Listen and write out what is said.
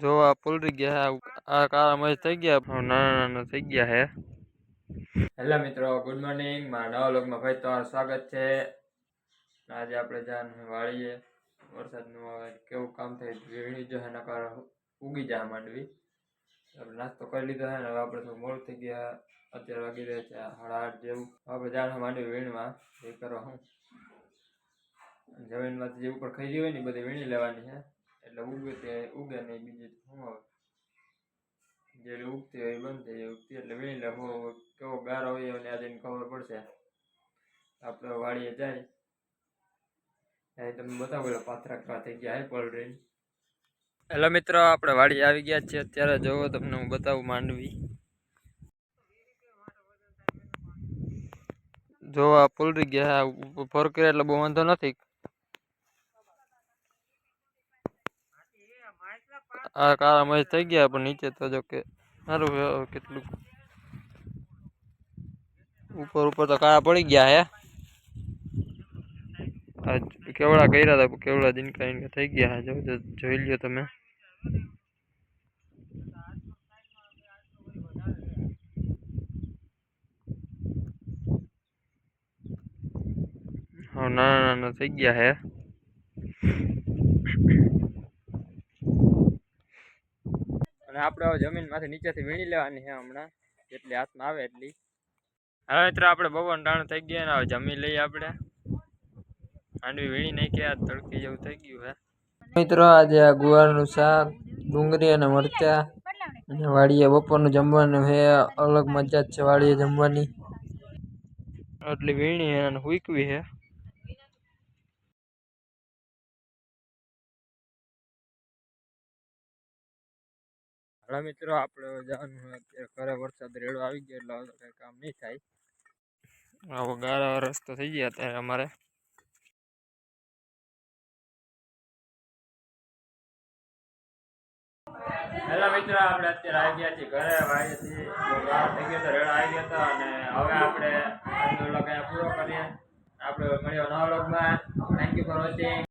જો આ પલરી ગયા હે, આ કાળા મરી થઈ ગયા, પણ નાના નાના થઈ ગયા હે. હેલો મિત્રો, ગુડ મોર્નિંગ. મારા નવા વ્લોગમાં ભાઈ તમારું સ્વાગત છે. આજે આપણે જાન વાળીએ વરસાદનું હવે કેવું કામ થાય વીણી જો એના કારણ ઉગી જાય માંડવી. આપણે નાસ્તો કરી લીધો છે ને હવે આપણે થોડું મોડું થઈ ગયા. અત્યારે વાગી રહ્યા છે 8:30 જેવું. આપણે જાણ માંડવી વીણવા એ કરવા હું જમીનમાંથી જે ઉપર ખાઈ હોય ને બધી વીણી લેવાની છે. એટલે ઉગે તે ઉગે નહીં, બીજી શું આવે જે ઉગતી હોય એ બંધ થઈ જાય. ઉગતી એટલે વીણી લે. કેવો ગારો હોય એને આજે ખબર પડશે. આપણે વાડીએ જાય ત્યારે તમને બતાવો પાથરા કેવા થઈ ગયા હે પલરી. હેલો મિત્રો, આપણે વાડી આવી ગયા છીએ. અત્યારે જોવો તમને હું બતાવું માંડવી. જો આ પલરી ગયા ફર કરે એટલે બહુ વાંધો નથી. આ કાળા મરી થઈ ગયા, પણ નીચે તો જો કે સારું કેટલું ઉપર તો કાળા પડી ગયા હે. કેવડા કર્યા હતા, કેવડા જીનકા થઈ ગયા હે. જોઈ લ્યો તમે. હા, નાના નાના થઈ ગયા હે. અને આપણે હવે જમીનમાંથી નીચેથી વીણી લેવાની છે હમણાં, જેટલી હાથમાં આવે એટલી. હવે મિત્રો આપણે બપોર ટાણું થઈ ગયા ને હવે જમી લઈએ. આપણે માંડવી વીણી નાખ્યા, તડકી જેવું થઈ ગયું હે. મિત્રો આજે આ ગુવારનું શાક, ડુંગળી અને મરચા અને વાડીએ બપોરનું જમવાનું હે. અલગ મજા જ છે વાડીએ જમવાની. આટલી વીણી હે અને હુકવી હે. હા મિત્રો, આપણે જવાનું ઘરે. વરસાદ રેડો આવી ગયો એટલે હવે કઈ કામ નહીં થાય. આવો ગારા રસ્તો થઈ ગયા અત્યારે અમારે. હેલો મિત્રો, આપણે અત્યારે આવી ગયા છીએ ઘરે. વાડીએથી થઈ ગયો તો રેડો આવી ગયો હતો અને હવે આપણે વ્લોગ અહીંયા પૂરો કરીએ. આપણે મળીએ નવા વ્લોગમાં. Thank you for watching.